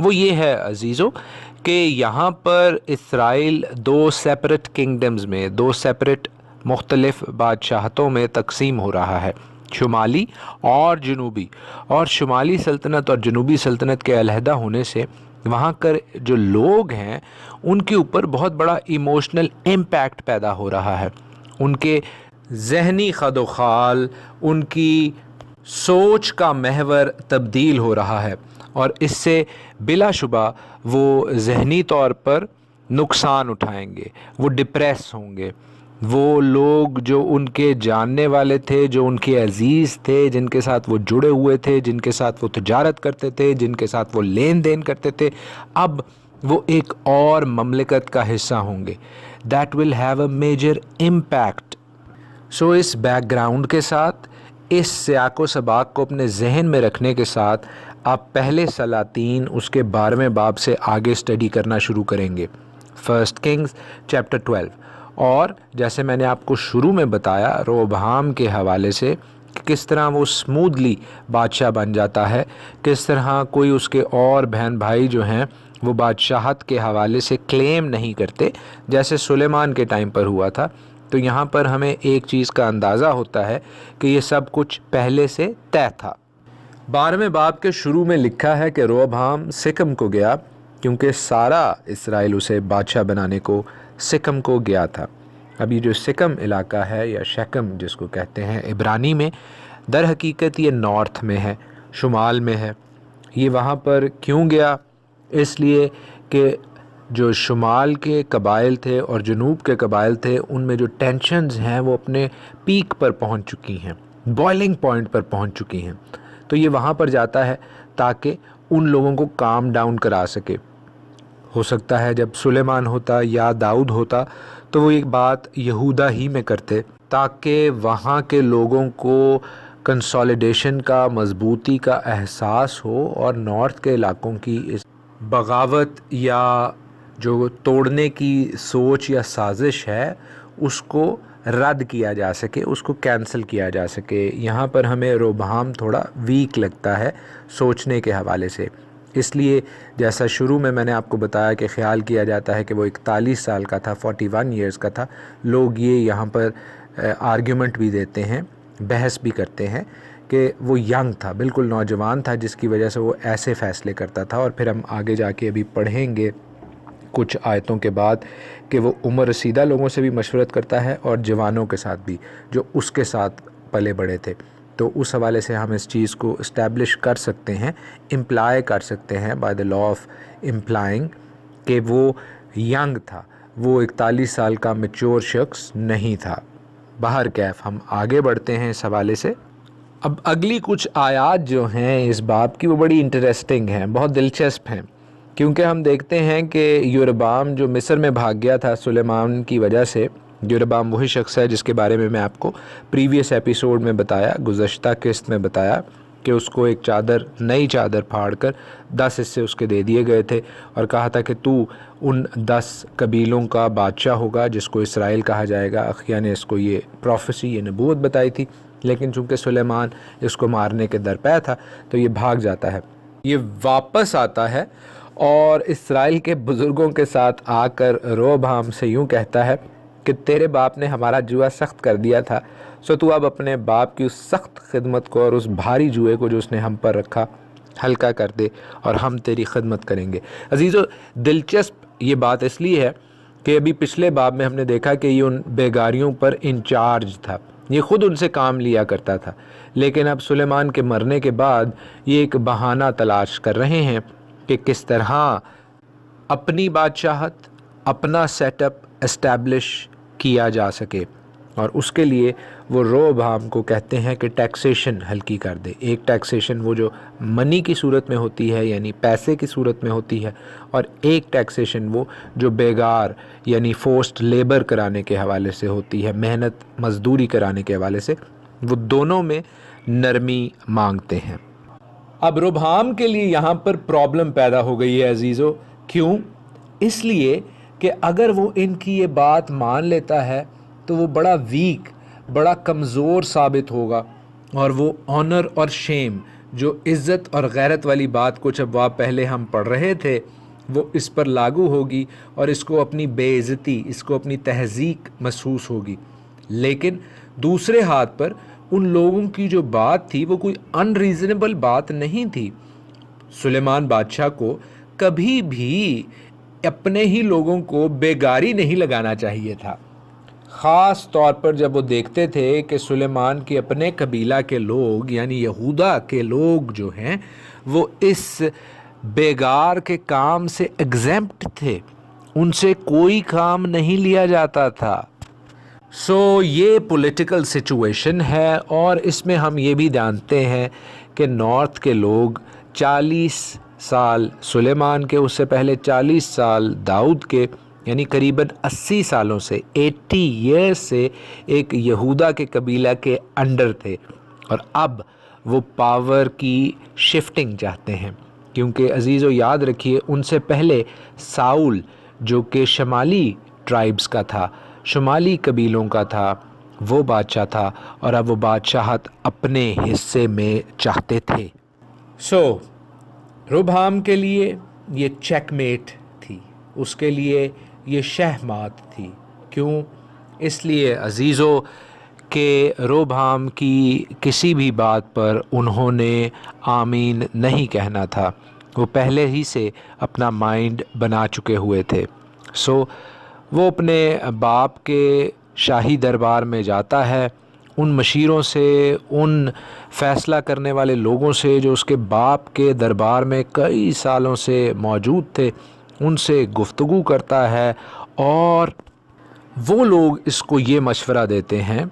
وہ یہ ہے عزیزو کہ یہاں پر اسرائیل دو سیپریٹ کنگڈمز میں، دو سیپریٹ مختلف بادشاہتوں میں تقسیم ہو رہا ہے، شمالی اور جنوبی، اور شمالی سلطنت اور جنوبی سلطنت کے علیحدہ ہونے سے وہاں کر جو لوگ ہیں ان کے اوپر بہت بڑا ایموشنل امپیکٹ پیدا ہو رہا ہے، ان کے ذہنی خد و خال، ان کی سوچ کا محور تبدیل ہو رہا ہے، اور اس سے بلا شبہ وہ ذہنی طور پر نقصان اٹھائیں گے، وہ ڈپریس ہوں گے۔ وہ لوگ جو ان کے جاننے والے تھے، جو ان کے عزیز تھے، جن کے ساتھ وہ جڑے ہوئے تھے، جن کے ساتھ وہ تجارت کرتے تھے، جن کے ساتھ وہ لین دین کرتے تھے، اب وہ ایک اور مملکت کا حصہ ہوں گے۔ That will have a major impact. So اس بیک گراؤنڈ کے ساتھ، اس سیاق و سباق کو اپنے ذہن میں رکھنے کے ساتھ آپ پہلے سلاطین اس کے 12ویں باب سے آگے اسٹڈی کرنا شروع کریں گے، فرسٹ کنگز چیپٹر 12۔ اور جیسے میں نے آپ کو شروع میں بتایا روبہام کے حوالے سے کہ کس طرح وہ سمودلی بادشاہ بن جاتا ہے، کس طرح کوئی اس کے اور بہن بھائی جو ہیں وہ بادشاہت کے حوالے سے کلیم نہیں کرتے جیسے سلیمان کے ٹائم پر ہوا تھا، تو یہاں پر ہمیں ایک چیز کا اندازہ ہوتا ہے کہ یہ سب کچھ پہلے سے طے تھا۔ 12ویں باب کے شروع میں لکھا ہے کہ روبہام سکم کو گیا کیونکہ سارا اسرائیل اسے بادشاہ بنانے کو سکم کو گیا تھا۔ اب یہ جو سکم علاقہ ہے یا شکم جس کو کہتے ہیں عبرانی میں، در حقیقت یہ نارتھ میں ہے، شمال میں ہے۔ یہ وہاں پر کیوں گیا؟ اس لیے کہ جو شمال کے قبائل تھے اور جنوب کے قبائل تھے ان میں جو ٹینشنز ہیں وہ اپنے پیک پر پہنچ چکی ہیں، بوائلنگ پوائنٹ پر پہنچ چکی ہیں، تو یہ وہاں پر جاتا ہے تاکہ ان لوگوں کو کام ڈاؤن کرا سکے۔ ہو سکتا ہے جب سلیمان ہوتا یا داؤد ہوتا تو وہ ایک بات یہودا ہی میں کرتے تاکہ وہاں کے لوگوں کو کنسولیڈیشن کا، مضبوطی کا احساس ہو، اور نارتھ کے علاقوں کی اس بغاوت یا جو توڑنے کی سوچ یا سازش ہے اس کو رد کیا جا سکے، اس کو کینسل کیا جا سکے۔ یہاں پر ہمیں روبہام تھوڑا ویک لگتا ہے سوچنے کے حوالے سے، اس لیے جیسا شروع میں نے آپ کو بتایا کہ خیال کیا جاتا ہے کہ وہ 41 سال کا تھا، 41 ایئرز کا تھا۔ لوگ یہ یہاں پر آرگیومنٹ بھی دیتے ہیں، بحث بھی کرتے ہیں کہ وہ ینگ تھا، بالکل نوجوان تھا، جس کی وجہ سے وہ ایسے فیصلے کرتا تھا۔ اور پھر ہم آگے جا کے ابھی پڑھیں گے کچھ آیتوں کے بعد کہ وہ عمر رسیدہ لوگوں سے بھی مشورت کرتا ہے اور جوانوں کے ساتھ بھی جو اس کے ساتھ پلے بڑے تھے۔ تو اس حوالے سے ہم اس چیز کو اسٹیبلش کر سکتے ہیں، امپلائی کر سکتے ہیں by the law of employing کہ وہ ینگ تھا، وہ 41 سال کا میچور شخص نہیں تھا۔ بہر کیف ہم آگے بڑھتے ہیں اس حوالے سے۔ اب اگلی کچھ آیات جو ہیں اس باب کی وہ بڑی انٹرسٹنگ ہیں، بہت دلچسپ ہیں، کیونکہ ہم دیکھتے ہیں کہ یوربعام جو مصر میں بھاگ گیا تھا سلیمان کی وجہ سے۔ یوربعام وہی شخص ہے جس کے بارے میں آپ کو پریویس ایپیسوڈ میں بتایا، گزشتہ قسط میں بتایا کہ اس کو ایک چادر، نئی چادر پھاڑ کر 10 حصے اس کے دے دیے گئے تھے اور کہا تھا کہ تو ان 10 قبیلوں کا بادشاہ ہوگا جس کو اسرائیل کہا جائے گا۔ اخیا نے اس کو یہ پروفیسی، یہ نبوت بتائی تھی، لیکن چونکہ سلیمان اس کو مارنے کے درپے تھا تو یہ بھاگ جاتا ہے، یہ واپس آتا ہے اور اسرائیل کے بزرگوں کے ساتھ آ کر روبہام سے یوں کہتا ہے کہ تیرے باپ نے ہمارا جوا سخت کر دیا تھا، سو تو اب اپنے باپ کی اس سخت خدمت کو اور اس بھاری جوئے کو جو اس نے ہم پر رکھا ہلکا کر دے اور ہم تیری خدمت کریں گے۔ عزیزو، دلچسپ یہ بات اس لیے ہے کہ ابھی پچھلے باب میں ہم نے دیکھا کہ یہ ان بیگاریوں پر انچارج تھا، یہ خود ان سے کام لیا کرتا تھا، لیکن اب سلیمان کے مرنے کے بعد یہ ایک بہانہ تلاش کر رہے ہیں کہ کس طرح اپنی بادشاہت، اپنا سیٹ اپ اسٹیبلش کیا جا سکے، اور اس کے لیے وہ روبہام کو کہتے ہیں کہ ٹیکسیشن ہلکی کر دے۔ ایک ٹیکسیشن وہ جو منی کی صورت میں ہوتی ہے یعنی پیسے کی صورت میں ہوتی ہے، اور ایک ٹیکسیشن وہ جو بیگار یعنی فورسڈ لیبر کرانے کے حوالے سے ہوتی ہے، محنت مزدوری کرانے کے حوالے سے، وہ دونوں میں نرمی مانگتے ہیں۔ اب روبہام کے لیے یہاں پر پرابلم پیدا ہو گئی ہے عزیزو، کیوں؟ اس لیے کہ اگر وہ ان کی یہ بات مان لیتا ہے تو وہ بڑا ویک، بڑا کمزور ثابت ہوگا، اور وہ آنر اور شیم جو عزت اور غیرت والی بات کچھ ابواب پہلے ہم پڑھ رہے تھے وہ اس پر لاگو ہوگی اور اس کو اپنی بے عزتی، اس کو اپنی تہذیق محسوس ہوگی۔ لیکن دوسرے ہاتھ پر ان لوگوں کی جو بات تھی وہ کوئی ان ریزنیبل بات نہیں تھی۔ سلیمان بادشاہ کو کبھی بھی اپنے ہی لوگوں کو بیگاری نہیں لگانا چاہیے تھا، خاص طور پر جب وہ دیکھتے تھے کہ سلیمان کے اپنے قبیلہ کے لوگ یعنی یہودا کے لوگ جو ہیں وہ اس بیگار کے کام سے ایگزیمپٹ تھے، ان سے کوئی کام نہیں لیا جاتا تھا۔ یہ پولیٹیکل سچویشن ہے، اور اس میں ہم یہ بھی جانتے ہیں کہ نارتھ کے لوگ 40 سال سلیمان کے، اس سے پہلے 40 سال داؤد کے، یعنی قریباً 80 سالوں سے 80 ایئرز سے ایک یہودا کے قبیلہ کے انڈر تھے، اور اب وہ پاور کی شفٹنگ چاہتے ہیں، کیونکہ عزیزو یاد رکھیے ان سے پہلے ساؤل جو کہ شمالی ٹرائبز کا تھا، شمالی قبیلوں کا تھا، وہ بادشاہ تھا، اور اب وہ بادشاہت اپنے حصے میں چاہتے تھے۔ ربحام کے لیے یہ چیک میٹ تھی، اس کے لیے یہ شہ مات تھی۔ کیوں؟ اس لیے عزیزو کہ ربحام کی کسی بھی بات پر انہوں نے آمین نہیں کہنا تھا، وہ پہلے ہی سے اپنا مائنڈ بنا چکے ہوئے تھے۔ وہ اپنے باپ کے شاہی دربار میں جاتا ہے، ان مشیروں سے، ان فیصلہ کرنے والے لوگوں سے جو اس کے باپ کے دربار میں کئی سالوں سے موجود تھے، ان سے گفتگو کرتا ہے، اور وہ لوگ اس کو یہ مشورہ دیتے ہیں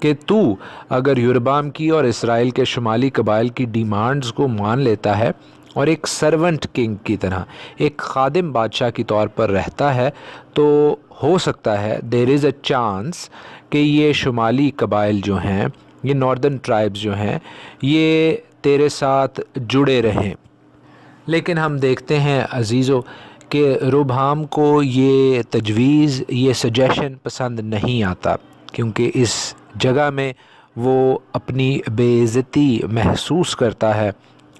کہ تو اگر یربعام کی اور اسرائیل کے شمالی قبائل کی ڈیمانڈز کو مان لیتا ہے اور ایک سرونٹ کنگ کی طرح، ایک خادم بادشاہ کی طور پر رہتا ہے، تو ہو سکتا ہے دیر از اے چانس کہ یہ شمالی قبائل جو ہیں، یہ ناردرن ٹرائبز جو ہیں، یہ تیرے ساتھ جڑے رہیں۔ لیکن ہم دیکھتے ہیں عزیزو کہ ربحام کو یہ تجویز، یہ سجیشن پسند نہیں آتا، کیونکہ اس جگہ میں وہ اپنی بے عزتی محسوس کرتا ہے،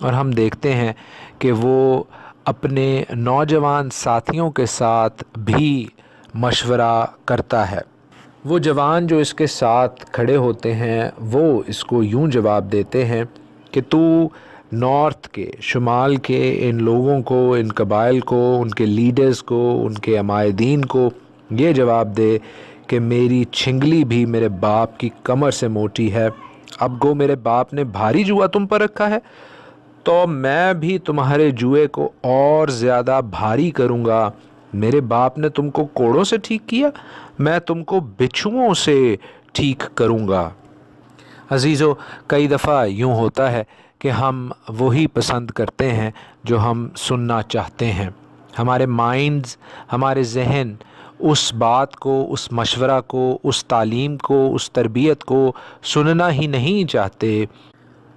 اور ہم دیکھتے ہیں کہ وہ اپنے نوجوان ساتھیوں کے ساتھ بھی مشورہ کرتا ہے۔ وہ جوان جو اس کے ساتھ کھڑے ہوتے ہیں وہ اس کو یوں جواب دیتے ہیں کہ تو نارتھ کے، شمال کے ان لوگوں کو، ان قبائل کو، ان کے لیڈرز کو، ان کے عمائدین کو یہ جواب دے کہ میری چھنگلی بھی میرے باپ کی کمر سے موٹی ہے، اب گو میرے باپ نے بھاری جوا تم پر رکھا ہے تو میں بھی تمہارے جوئے کو اور زیادہ بھاری کروں گا۔ میرے باپ نے تم کو کوڑوں سے ٹھیک کیا، میں تم کو بچھوؤں سے ٹھیک کروں گا۔ عزیزو کئی دفعہ یوں ہوتا ہے کہ ہم وہی پسند کرتے ہیں جو ہم سننا چاہتے ہیں، ہمارے مائنڈز، ہمارے ذہن اس بات کو، اس مشورہ کو، اس تعلیم کو، اس تربیت کو سننا ہی نہیں چاہتے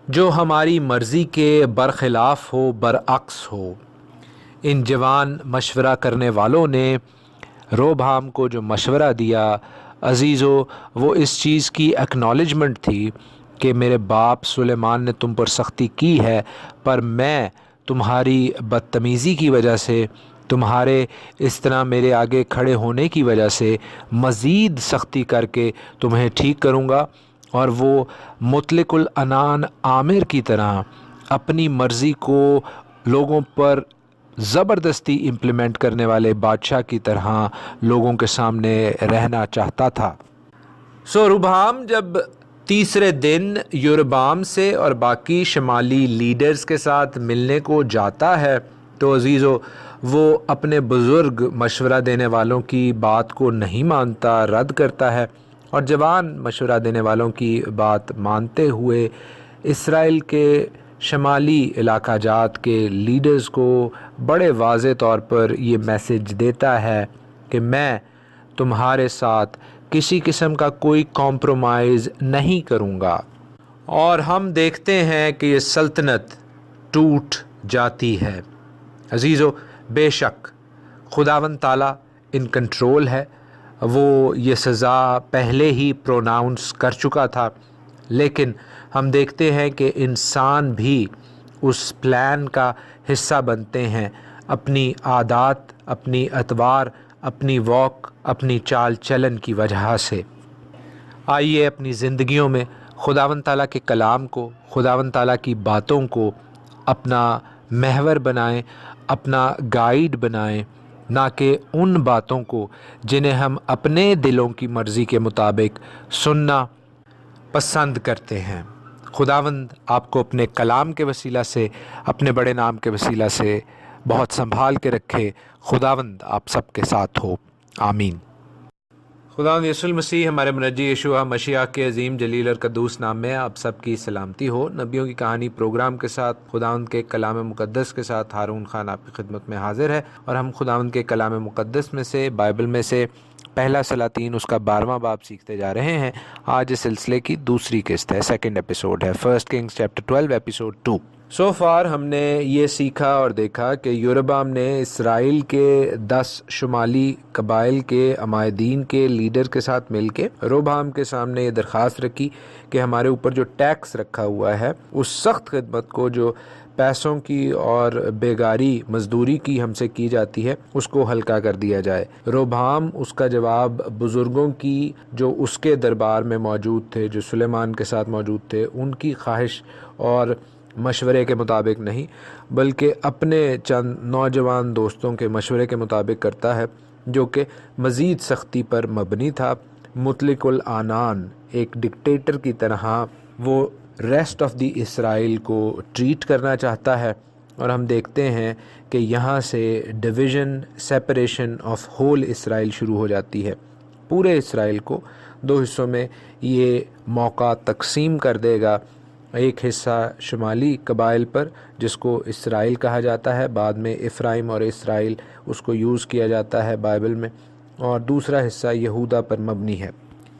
جو ہماری مرضی کے برخلاف ہو، برعکس ہو۔ ان جوان مشورہ کرنے والوں نے ربحام کو جو مشورہ دیا عزیزو، وہ اس چیز کی ایکنالجمنٹ تھی کہ میرے باپ سلیمان نے تم پر سختی کی ہے، پر میں تمہاری بدتمیزی کی وجہ سے، تمہارے اس طرح میرے آگے کھڑے ہونے کی وجہ سے مزید سختی کر کے تمہیں ٹھیک کروں گا، اور وہ مطلق العنان آمر کی طرح اپنی مرضی کو لوگوں پر زبردستی امپلیمنٹ کرنے والے بادشاہ کی طرح لوگوں کے سامنے رہنا چاہتا تھا۔ ربحام جب تیسرے دن یربعام سے اور باقی شمالی لیڈرز کے ساتھ ملنے کو جاتا ہے تو عزیزو وہ اپنے بزرگ مشورہ دینے والوں کی بات کو نہیں مانتا، رد کرتا ہے، اور جوان مشورہ دینے والوں کی بات مانتے ہوئے اسرائیل کے شمالی علاقہ جات کے لیڈرز کو بڑے واضح طور پر یہ میسج دیتا ہے کہ میں تمہارے ساتھ کسی قسم کا کوئی کمپرومائز نہیں کروں گا، اور ہم دیکھتے ہیں کہ یہ سلطنت ٹوٹ جاتی ہے۔ عزیزو بے شک خداوند تعالیٰ ان کنٹرول ہے، وہ یہ سزا پہلے ہی پروناؤنس کر چکا تھا، لیکن ہم دیکھتے ہیں کہ انسان بھی اس پلان کا حصہ بنتے ہیں اپنی عادات، اپنی اطوار، اپنی واک، اپنی چال چلن کی وجہ سے۔ آئیے اپنی زندگیوں میں خداوند تعالیٰ کے کلام کو، خداوند تعالیٰ کی باتوں کو اپنا محور بنائیں، اپنا گائیڈ بنائیں، نہ کہ ان باتوں کو جنہیں ہم اپنے دلوں کی مرضی کے مطابق سننا پسند کرتے ہیں۔ خداوند آپ کو اپنے کلام کے وسیلہ سے، اپنے بڑے نام کے وسیلہ سے بہت سنبھال کے رکھے۔ خداوند آپ سب کے ساتھ ہو، آمین۔ خداوند یسوع المسیح ہمارے منجی یشوع مشیح کے عظیم جلیل اور قدوس نام میں آپ سب کی سلامتی ہو۔ نبیوں کی کہانی پروگرام کے ساتھ خداوند کے کلام مقدس کے ساتھ ہارون خان آپ کی خدمت میں حاضر ہے، اور ہم خداوند کے کلام مقدس میں سے، بائبل میں سے پہلا سلاطین اس کا 12واں باب سیکھتے جا رہے ہیں۔ آج اس سلسلے کی دوسری قسط ہے، سیکنڈ ایپیسوڈ ہے، first kings chapter 12 episode 2۔ So far ہم نے یہ سیکھا اور دیکھا کہ یوربعام نے اسرائیل کے 10 شمالی قبائل کے عمائدین کے لیڈر کے ساتھ مل کے روبعام کے سامنے یہ درخواست رکھی کہ ہمارے اوپر جو ٹیکس رکھا ہوا ہے، اس سخت خدمت کو جو پیسوں کی اور بیگاری مزدوری کی ہم سے کی جاتی ہے، اس کو ہلکا کر دیا جائے۔ روبعام اس کا جواب بزرگوں کی جو اس کے دربار میں موجود تھے، جو سلیمان کے ساتھ موجود تھے، ان کی خواہش اور مشورے کے مطابق نہیں، بلکہ اپنے چند نوجوان دوستوں کے مشورے کے مطابق کرتا ہے، جو کہ مزید سختی پر مبنی تھا۔ مطلق العنان ایک ڈکٹیٹر کی طرح وہ ریسٹ آف دی اسرائیل کو ٹریٹ کرنا چاہتا ہے، اور ہم دیکھتے ہیں کہ یہاں سے ڈویژن، سیپریشن آف ہول اسرائیل شروع ہو جاتی ہے۔ پورے اسرائیل کو 2 حصوں میں یہ موقع تقسیم کر دے گا، ایک حصہ شمالی قبائل پر جس کو اسرائیل کہا جاتا ہے، بعد میں افرائیم اور اسرائیل اس کو یوز کیا جاتا ہے بائبل میں، اور دوسرا حصہ یہودا پر مبنی ہے۔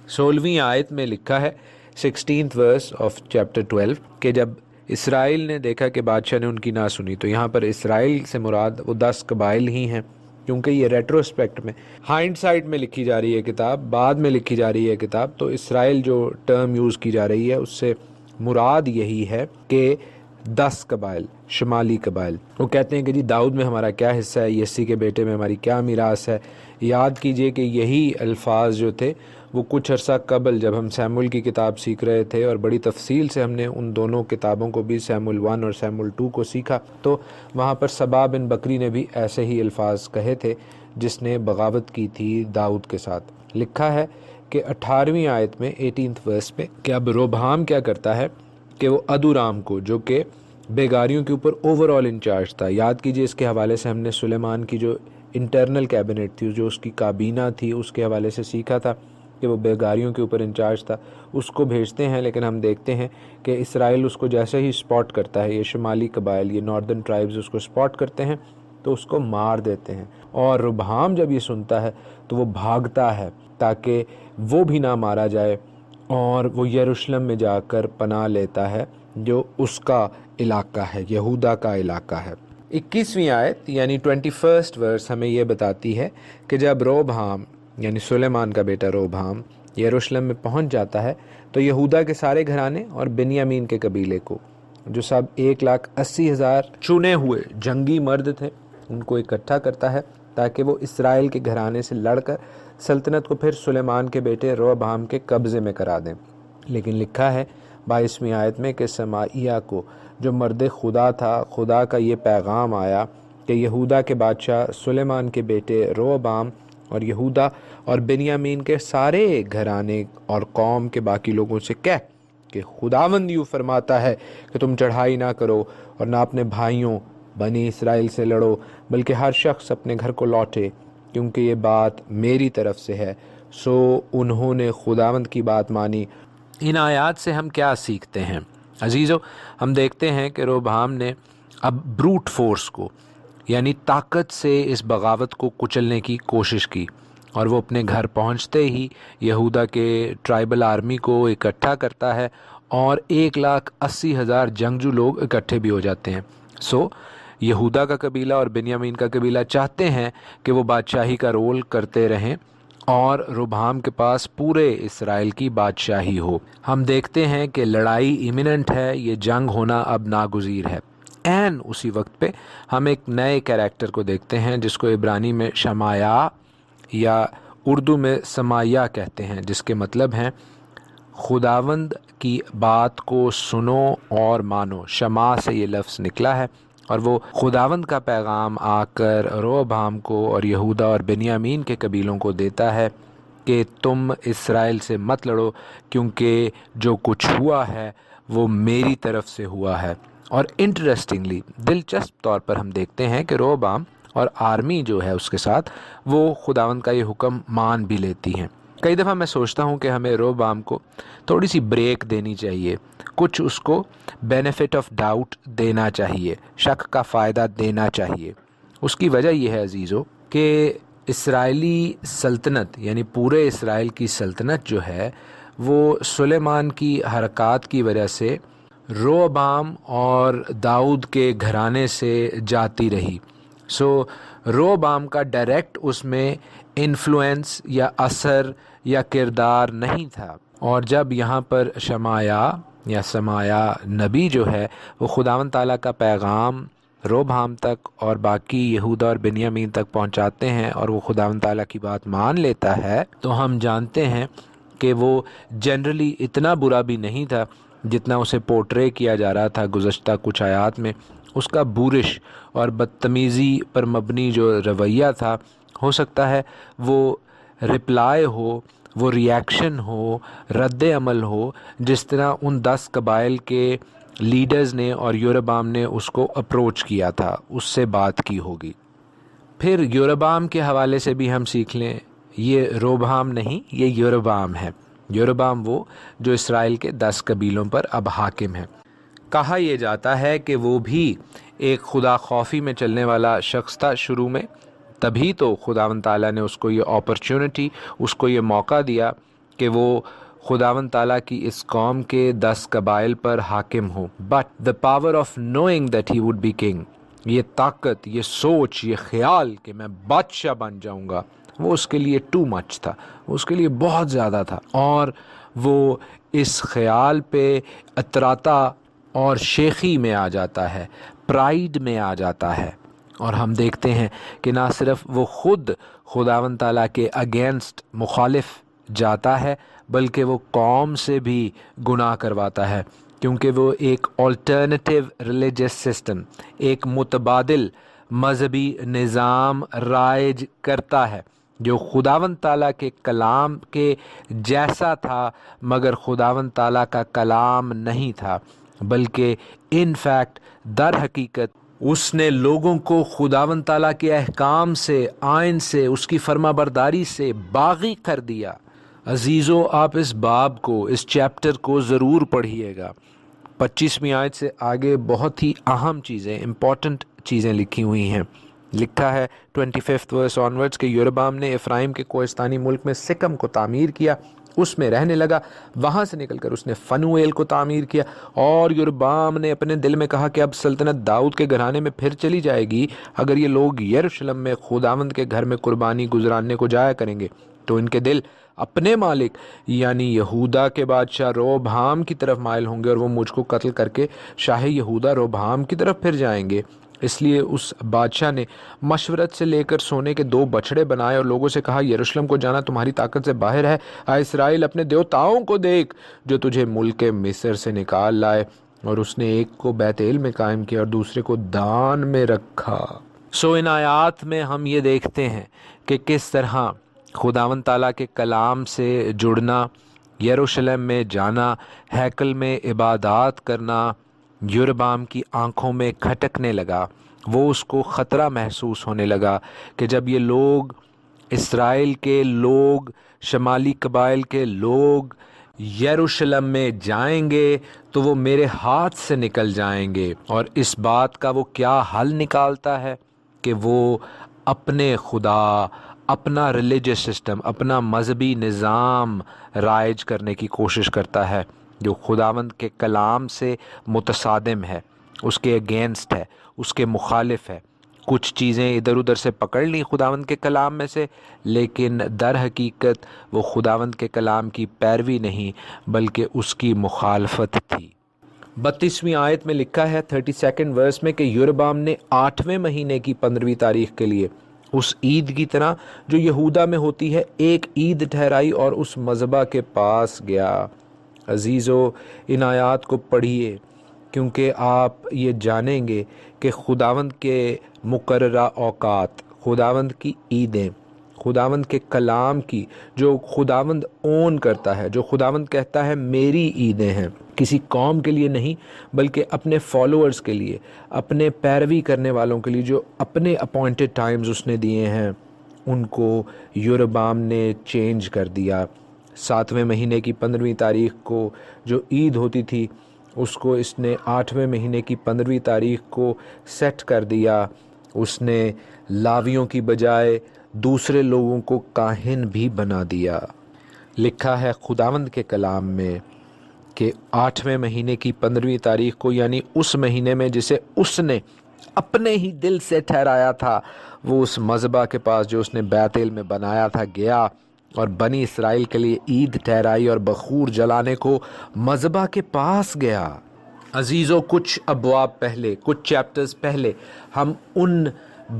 16ویں آیت میں لکھا ہے، 16th verse آف چیپٹر 12، کہ جب اسرائیل نے دیکھا کہ بادشاہ نے ان کی نہ سنی، تو یہاں پر اسرائیل سے مراد وہ 10 قبائل ہی ہیں، کیونکہ یہ ریٹروسپیکٹ میں، ہائنڈ سائٹ میں لکھی جا رہی ہے کتاب، بعد میں لکھی جا رہی ہے کتاب، تو اسرائیل جو ٹرم یوز کی جا رہی ہے اس سے مراد یہی ہے کہ 10 قبائل، شمالی قبائل۔ وہ کہتے ہیں کہ جی داؤد میں ہمارا کیا حصہ ہے، یسی کے بیٹے میں ہماری کیا میراث ہے۔ یاد کیجئے کہ یہی الفاظ جو تھے وہ کچھ عرصہ قبل جب ہم سیموئیل کی کتاب سیکھ رہے تھے، اور بڑی تفصیل سے ہم نے ان دونوں کتابوں کو بھی، سیموئیل 1 اور سیموئیل 2 کو سیکھا، تو وہاں پر سبا بن بکری نے بھی ایسے ہی الفاظ کہے تھے جس نے بغاوت کی تھی داؤد کے ساتھ۔ لکھا ہے کہ 18ویں آیت میں 18th verse میں کہ اب روبعام کیا کرتا ہے کہ وہ ادورام کو، جو کہ بیگاریوں کے اوپر اوور آل انچارج تھا، یاد کیجئے اس کے حوالے سے ہم نے سلیمان کی جو انٹرنل کیبنٹ تھی، جو اس کی کابینہ تھی، اس کے حوالے سے سیکھا تھا کہ وہ بیگاریوں کے اوپر انچارج تھا، اس کو بھیجتے ہیں، لیکن ہم دیکھتے ہیں کہ اسرائیل اس کو جیسے ہی سپاٹ کرتا ہے، یہ شمالی قبائل، یہ ناردرن ٹرائبز اس کو سپاٹ کرتے ہیں تو اس کو مار دیتے ہیں، اور روبعام جب یہ سنتا ہے تو وہ بھاگتا ہے تاکہ وہ بھی نہ مارا جائے، اور وہ یروشلم میں جا کر پناہ لیتا ہے جو اس کا علاقہ ہے، یہودا کا علاقہ ہے۔ 21ویں آیت یعنی 21st verse ہمیں یہ بتاتی ہے کہ جب روبعام یعنی سلیمان کا بیٹا روبعام یروشلم میں پہنچ جاتا ہے تو یہودا کے سارے گھرانے اور بنیامین کے قبیلے کو، جو سب 1,80,000 چنے ہوئے جنگی مرد تھے، ان کو اکٹھا کرتا ہے تاکہ وہ اسرائیل کے گھرانے سے لڑ کر سلطنت کو پھر سلیمان کے بیٹے روبعام کے قبضے میں کرا دیں۔ لیکن لکھا ہے 22ویں آیت میں کہ سمائیہ کو، جو مرد خدا تھا، خدا کا یہ پیغام آیا کہ یہودا کے بادشاہ سلیمان کے بیٹے روبعام اور یہودا اور بنیامین کے سارے گھرانے اور قوم کے باقی لوگوں سے کہہ کہ خداوند یوں فرماتا ہے کہ تم چڑھائی نہ کرو اور نہ اپنے بھائیوں بنی اسرائیل سے لڑو، بلکہ ہر شخص اپنے گھر کو لوٹے، کیونکہ یہ بات میری طرف سے ہے۔ سو انہوں نے خداوند کی بات مانی۔ ان آیات سے ہم کیا سیکھتے ہیں عزیزو؟ ہم دیکھتے ہیں کہ روبعام نے اب بروٹ فورس کو یعنی طاقت سے اس بغاوت کو کچلنے کی کوشش کی، اور وہ اپنے گھر پہنچتے ہی یہودا کے ٹرائبل آرمی کو اکٹھا کرتا ہے، اور 1,80,000 جنگجو لوگ اکٹھے بھی ہو جاتے ہیں۔ سو یہودا کا قبیلہ اور بنیامین کا قبیلہ چاہتے ہیں کہ وہ بادشاہی کا رول کرتے رہیں اور روبہام کے پاس پورے اسرائیل کی بادشاہی ہو۔ ہم دیکھتے ہیں کہ لڑائی ایمیننٹ ہے، یہ جنگ ہونا اب ناگزیر ہے۔ اسی وقت پہ ہم ایک نئے کیریکٹر کو دیکھتے ہیں جس کو عبرانی میں شمایا یا اردو میں سمایا کہتے ہیں، جس کے مطلب ہیں خداوند کی بات کو سنو اور مانو۔ شما سے یہ لفظ نکلا ہے، اور وہ خداوند کا پیغام آ کر روبہام کو اور یہودا اور بنیامین کے قبیلوں کو دیتا ہے کہ تم اسرائیل سے مت لڑو، کیونکہ جو کچھ ہوا ہے وہ میری طرف سے ہوا ہے۔ اور انٹرسٹنگلی، دلچسپ طور پر ہم دیکھتے ہیں کہ روبہام اور آرمی جو ہے اس کے ساتھ وہ خداوند کا یہ حکم مان بھی لیتی ہیں۔ کئی دفعہ میں سوچتا ہوں کہ ہمیں روبہام کو تھوڑی سی بریک دینی چاہیے، کچھ اس کو بینیفٹ آف ڈاؤٹ دینا چاہیے، شک کا فائدہ دینا چاہیے۔ اس کی وجہ یہ ہے عزیزو کہ اسرائیلی سلطنت یعنی پورے اسرائیل کی سلطنت جو ہے وہ سلیمان کی حرکات کی وجہ سے روبہام اور داؤد کے گھرانے سے جاتی رہی۔ روبہام کا ڈائریکٹ اس میں انفلوئنس یا اثر یا کردار نہیں تھا، اور جب یہاں پر شمایا یا سمایا نبی جو ہے وہ خداوند تعالیٰ کا پیغام روبہام تک اور باقی یہودا اور بنیامین تک پہنچاتے ہیں اور وہ خداوند تعالیٰ کی بات مان لیتا ہے، تو ہم جانتے ہیں کہ وہ جنرلی اتنا برا بھی نہیں تھا جتنا اسے پورٹرے کیا جا رہا تھا گزشتہ کچھ آیات میں۔ اس کا بورش اور بدتمیزی پر مبنی جو رویہ تھا، ہو سکتا ہے وہ رپلائی ہو، وہ ریاکشن ہو، رد عمل ہو، جس طرح ان 10 قبائل کے لیڈرز نے اور یوربعام نے اس کو اپروچ کیا تھا، اس سے بات کی ہوگی۔ پھر یوربعام کے حوالے سے بھی ہم سیکھ لیں، یہ روبہام نہیں، یہ یوربعام ہے۔ یوربعام وہ جو اسرائیل کے 10 قبیلوں پر اب حاکم ہے۔ کہا یہ جاتا ہے کہ وہ بھی ایک خدا خوفی میں چلنے والا شخص تھا شروع میں، تبھی تو خداوند تعالیٰ نے اس کو یہ اپرچونٹی، اس کو یہ موقع دیا کہ وہ خداوند تعالیٰ کی اس قوم کے 10 قبائل پر حاکم ہو۔ But the power of knowing that he would be king، یہ طاقت، یہ سوچ، یہ خیال کہ میں بادشاہ بن جاؤں گا، وہ اس کے لیے ٹو مچ تھا، اس کے لیے بہت زیادہ تھا، اور وہ اس خیال پہ اتراتا اور شیخی میں آ جاتا ہے، پرائیڈ میں آ جاتا ہے۔ اور ہم دیکھتے ہیں کہ نہ صرف وہ خود خداوند تعالیٰ کے اگینسٹ مخالف جاتا ہے، بلکہ وہ قوم سے بھی گناہ کرواتا ہے، کیونکہ وہ ایک آلٹرنیٹیو ریلیجس سسٹم، ایک متبادل مذہبی نظام رائج کرتا ہے جو خداوند تعالیٰ کے کلام کے جیسا تھا، مگر خداوند تعالیٰ کا کلام نہیں تھا، بلکہ ان فیکٹ در حقیقت اس نے لوگوں کو خداوند تعالیٰ کے احکام سے، آئین سے، اس کی فرما برداری سے باغی کر دیا۔ عزیزو، آپ اس باب کو، اس چیپٹر کو ضرور پڑھیے گا۔ 25ویں آیت سے آگے بہت ہی اہم چیزیں، امپورٹنٹ چیزیں لکھی ہوئی ہیں۔ لکھا ہے 25 ورس آنورڈز کہ یوربعام نے افرائیم کے کوہستانی ملک میں سکم کو تعمیر کیا، اس میں رہنے لگا، وہاں سے نکل کر اس نے فنویل کو تعمیر کیا، اور یوربعام نے اپنے دل میں کہا کہ اب سلطنت داؤد کے گھرانے میں پھر چلی جائے گی اگر یہ لوگ یروشلم میں خداوند کے گھر میں قربانی گزارنے کو جایا کریں گے، تو ان کے دل اپنے مالک یعنی یہودا کے بادشاہ روبہام کی طرف مائل ہوں گے، اور وہ مجھ کو قتل کر کے شاہ یہودا روبہام کی طرف پھر جائیں گے۔ اس لیے اس بادشاہ نے مشورت سے لے کر سونے کے 2 بچھڑے بنائے اور لوگوں سے کہا، یروشلم کو جانا تمہاری طاقت سے باہر ہے، اے اسرائیل اپنے دیوتاؤں کو دیکھ جو تجھے ملک مصر سے نکال لائے۔ اور اس نے ایک کو بیت ایل میں قائم کیا اور دوسرے کو دان میں رکھا۔ ان آیات میں ہم یہ دیکھتے ہیں کہ کس طرح خداوند تعالیٰ کے کلام سے جڑنا، یروشلم میں جانا، ہیکل میں عبادات کرنا یوربعام کی آنکھوں میں کھٹکنے لگا۔ وہ اس کو خطرہ محسوس ہونے لگا کہ جب یہ لوگ، اسرائیل کے لوگ، شمالی قبائل کے لوگ یروشلم میں جائیں گے تو وہ میرے ہاتھ سے نکل جائیں گے۔ اور اس بات کا وہ کیا حل نکالتا ہے کہ وہ اپنے خدا، اپنا ریلیجس سسٹم، اپنا مذہبی نظام رائج کرنے کی کوشش کرتا ہے جو خداوند کے کلام سے متصادم ہے، اس کے اگینسٹ ہے، اس کے مخالف ہے، کچھ چیزیں ادھر ادھر سے پکڑ لیں خداوند کے کلام میں سے، لیکن در حقیقت وہ خداوند کے کلام کی پیروی نہیں بلکہ اس کی مخالفت تھی۔ 32ویں آیت میں لکھا ہے 32 ورس میں کہ یربعام نے 8ویں مہینے کی 15ویں تاریخ کے لیے اس عید کی طرح جو یہودا میں ہوتی ہے ایک عید ٹھہرائی اور اس مذبح کے پاس گیا۔ عزیزو، ان آیات کو پڑھیے کیونکہ آپ یہ جانیں گے کہ خداوند کے مقررہ اوقات، خداوند کی عیدیں، خداوند کے کلام کی جو خداوند اون کرتا ہے، جو خداوند کہتا ہے میری عیدیں ہیں، کسی قوم کے لیے نہیں بلکہ اپنے فالوورز کے لیے، اپنے پیروی کرنے والوں کے لیے، جو اپنے اپوائنٹڈ ٹائمز اس نے دیے ہیں، ان کو یربعام نے چینج کر دیا۔ 7ویں مہینے کی 15ویں تاریخ کو جو عید ہوتی تھی اس کو اس نے 8ویں مہینے کی 15ویں تاریخ کو سیٹ کر دیا۔ اس نے لاویوں کی بجائے دوسرے لوگوں کو کاہن بھی بنا دیا۔ لکھا ہے خداوند کے کلام میں کہ 8ویں مہینے کی 15ویں تاریخ کو، یعنی اس مہینے میں جسے اس نے اپنے ہی دل سے ٹھہرایا تھا، وہ اس مذبح کے پاس جو اس نے بیتیل میں بنایا تھا گیا اور بنی اسرائیل کے لیے عید ٹھہرائی اور بخور جلانے کو مذبح کے پاس گیا۔ عزیزو، کچھ ابواب پہلے، کچھ چیپٹرز پہلے ہم ان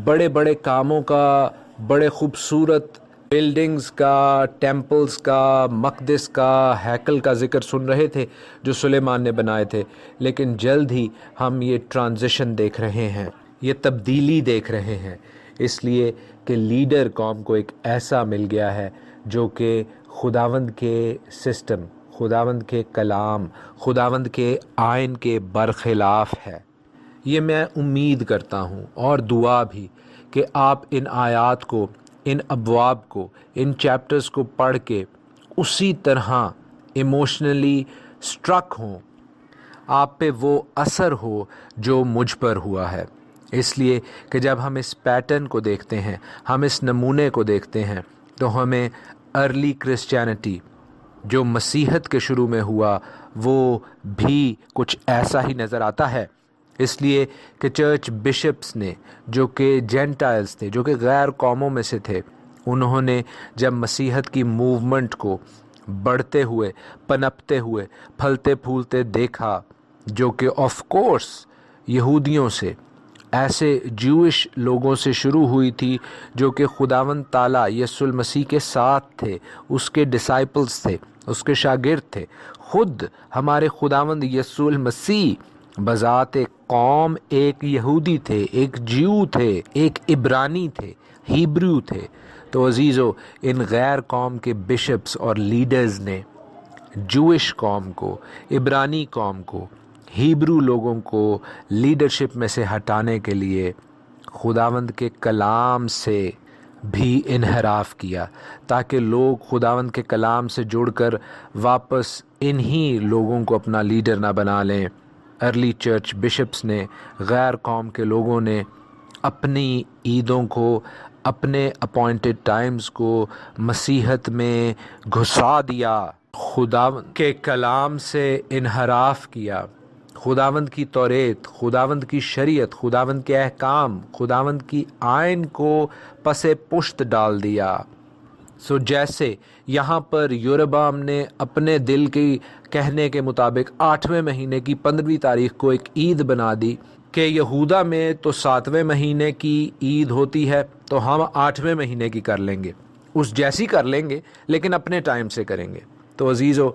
بڑے بڑے کاموں کا، بڑے خوبصورت بلڈنگز کا، ٹیمپلز کا، مقدس کا، ہیکل کا ذکر سن رہے تھے جو سلیمان نے بنائے تھے، لیکن جلد ہی ہم یہ ٹرانزیشن دیکھ رہے ہیں، یہ تبدیلی دیکھ رہے ہیں، اس لیے کہ لیڈر قوم کو ایک ایسا مل گیا ہے جو کہ خداوند کے سسٹم، خداوند کے کلام، خداوند کے آئین کے برخلاف ہے۔ یہ میں امید کرتا ہوں اور دعا بھی کہ آپ ان آیات کو، ان ابواب کو، ان چیپٹرز کو پڑھ کے اسی طرح ایموشنلی سٹرک ہوں، آپ پہ وہ اثر ہو جو مجھ پر ہوا ہے۔ اس لیے کہ جب ہم اس پیٹرن کو دیکھتے ہیں، ہم اس نمونے کو دیکھتے ہیں، تو ہمیں ارلی کرسچینٹی جو مسیحت کے شروع میں ہوا وہ بھی کچھ ایسا ہی نظر آتا ہے۔ اس لیے کہ چرچ بشپس نے، جو کہ جینٹائلز تھے، جو کہ غیر قوموں میں سے تھے، انہوں نے جب مسیحت کی موومنٹ کو بڑھتے ہوئے، پنپتے ہوئے، پھلتے پھولتے دیکھا، جو کہ آف کورس یہودیوں سے، ایسے جوئش لوگوں سے شروع ہوئی تھی جو کہ خداوند تعالیٰ یسوع المسیح کے ساتھ تھے، اس کے ڈسائپلز تھے، اس کے شاگرد تھے۔ خود ہمارے خداوند یسوع المسیح بذات قوم ایک یہودی تھے، ایک جیو تھے، ایک عبرانی تھے، ہیبریو تھے۔ تو عزیزو، ان غیر قوم کے بشپس اور لیڈرز نے جوئش قوم کو، عبرانی قوم کو، ہیبرو لوگوں کو لیڈرشپ میں سے ہٹانے کے لیے خداوند کے کلام سے بھی انحراف کیا، تاکہ لوگ خداوند کے کلام سے جڑ کر واپس انہی لوگوں کو اپنا لیڈر نہ بنا لیں۔ ارلی چرچ بشپس نے، غیر قوم کے لوگوں نے اپنی عیدوں کو، اپنے اپوائنٹڈ ٹائمز کو مسیحت میں گھسا دیا، خداوند کے کلام سے انحراف کیا، خداوند کی توریت، خداوند کی شریعت، خداوند کے احکام، خداوند کی آئین کو پس پشت ڈال دیا۔ جیسے یہاں پر یربعام نے اپنے دل کی کہنے کے مطابق 8ویں مہینے کی 15ویں تاریخ کو ایک عید بنا دی کہ یہودا میں تو 7ویں مہینے کی عید ہوتی ہے تو ہم 8ویں مہینے کی کر لیں گے، اس جیسی کر لیں گے لیکن اپنے ٹائم سے کریں گے۔ تو عزیزو،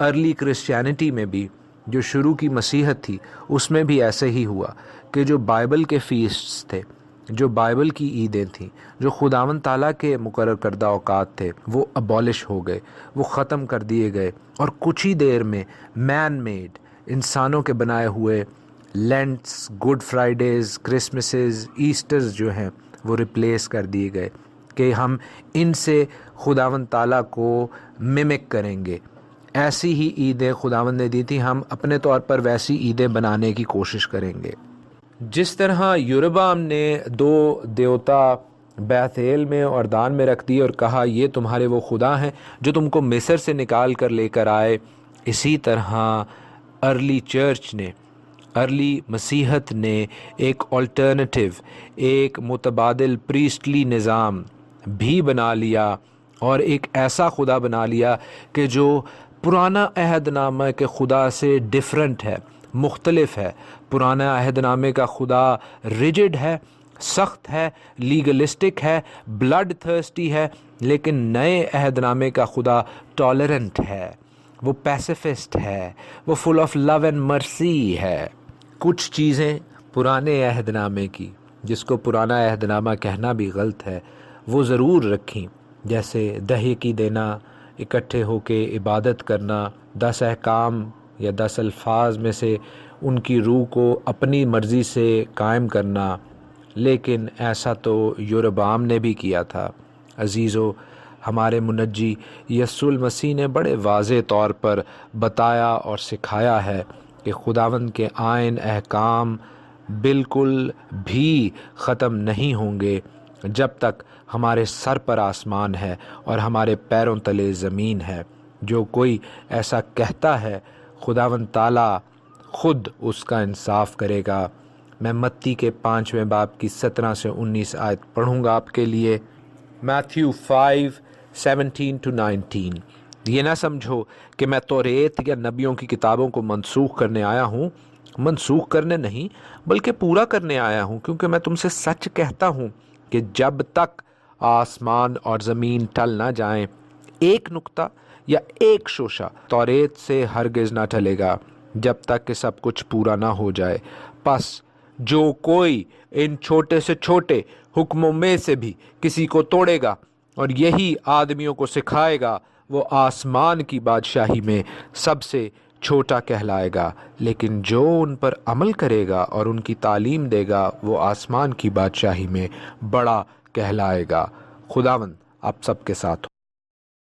ارلی کرسچینٹی میں بھی جو شروع کی مسیحت تھی اس میں بھی ایسے ہی ہوا کہ جو بائبل کے فیسٹس تھے، جو بائبل کی عیدیں تھیں، جو خداوند تعالیٰ کے مقرر کردہ اوقات تھے، وہ ابالش ہو گئے، وہ ختم کر دیے گئے، اور کچھ ہی دیر میں مین میڈ، انسانوں کے بنائے ہوئے لینٹس، گڈ فرائیڈیز، کرسمسز، ایسٹرز جو ہیں وہ ریپلیس کر دیے گئے کہ ہم ان سے خداوند تعالیٰ کو ممک کریں گے۔ ایسی ہی عیدیں خداوند نے دی تھی، ہم اپنے طور پر ویسی عیدیں بنانے کی کوشش کریں گے۔ جس طرح یربعام نے 2 دیوتا بیتیل میں اور دان میں رکھ دی اور کہا یہ تمہارے وہ خدا ہیں جو تم کو مصر سے نکال کر لے کر آئے، اسی طرح ارلی چرچ نے ارلی مسیحت نے ایک آلٹرنیٹیو، ایک متبادل پریسٹلی نظام بھی بنا لیا اور ایک ایسا خدا بنا لیا کہ جو پرانا عہد نامہ کے خدا سے ڈیفرنٹ ہے، مختلف ہے۔ پرانا عہد نامے کا خدا ریجڈ ہے، سخت ہے، لیگلسٹک ہے، بلڈ تھرسٹی ہے، لیکن نئے عہد نامے کا خدا ٹالرنٹ ہے، وہ پیسیفسٹ ہے، وہ full of love and mercy ہے۔ کچھ چیزیں پرانے عہد نامے کی، جس کو پرانا عہد نامہ کہنا بھی غلط ہے، وہ ضرور رکھیں، جیسے دہیکی دینا، اکٹھے ہو کے عبادت کرنا، 10 احکام یا 10 الفاظ میں سے ان کی روح کو اپنی مرضی سے قائم کرنا، لیکن ایسا تو یوربعام نے بھی کیا تھا۔ عزیزو، ہمارے منجی یسوع المسیح نے بڑے واضح طور پر بتایا اور سکھایا ہے کہ خداوند کے آئین احکام بالکل بھی ختم نہیں ہوں گے جب تک ہمارے سر پر آسمان ہے اور ہمارے پیروں تلے زمین ہے۔ جو کوئی ایسا کہتا ہے، خداوند تعالیٰ خود اس کا انصاف کرے گا۔ میں متی کے 5ویں باب کی 17 سے 19 آیت پڑھوں گا آپ کے لیے۔ میتھیو 5:17-19۔ یہ نہ سمجھو کہ میں توریت یا نبیوں کی کتابوں کو منسوخ کرنے آیا ہوں، منسوخ کرنے نہیں بلکہ پورا کرنے آیا ہوں، کیونکہ میں تم سے سچ کہتا ہوں کہ جب تک آسمان اور زمین ٹل نہ جائیں، ایک نقطہ یا ایک شوشہ توریت سے ہرگز نہ ٹلے گا جب تک کہ سب کچھ پورا نہ ہو جائے۔ پس جو کوئی ان چھوٹے سے چھوٹے حکموں میں سے بھی کسی کو توڑے گا اور یہی آدمیوں کو سکھائے گا، وہ آسمان کی بادشاہی میں سب سے چھوٹا کہلائے گا، لیکن جو ان پر عمل کرے گا اور ان کی تعلیم دے گا، وہ آسمان کی بادشاہی میں بڑا کہلائے گا۔ خداوند آپ سب کے ساتھ ہو۔